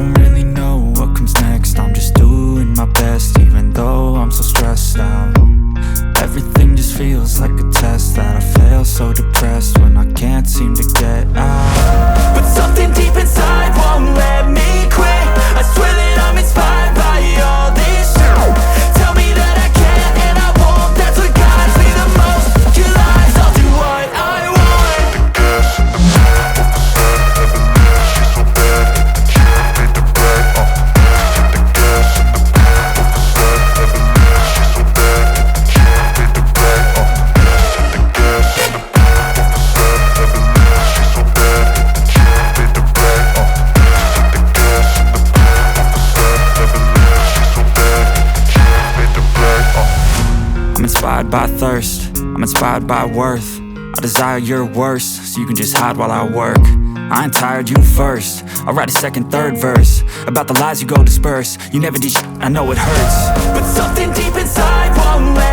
don't really know what comes next. I'm just doing my best, even though I'm so stressed out. Everything just feels like a test that I fail, so depressed when I can't seem to get out. But something deep inside won't let me quit. I swear that I'm inspired by all this shit. Tell me that I can and I won't, that's what guides me the most. Your lies, I'll do what I want. The gas in the back of the set, never leave, she's so bad. Can't beat the brag, hit the gas in the back of the set, never leave, she's so bad. Can't beat the brag, hit the gas in the back of the set, never leave, she's so bad. Can't beat the brag, hit the gas in the back of the set, never leave, she's so bad. Can't beat the brag, I'm inspired by thirst, I'm inspired by worth. I desire your worst, so you can just hide while I work. I ain't tired, you first. I'll write a second, third verse about the lies you go disperse. You never did shit, I know it hurts. But something deep inside won't let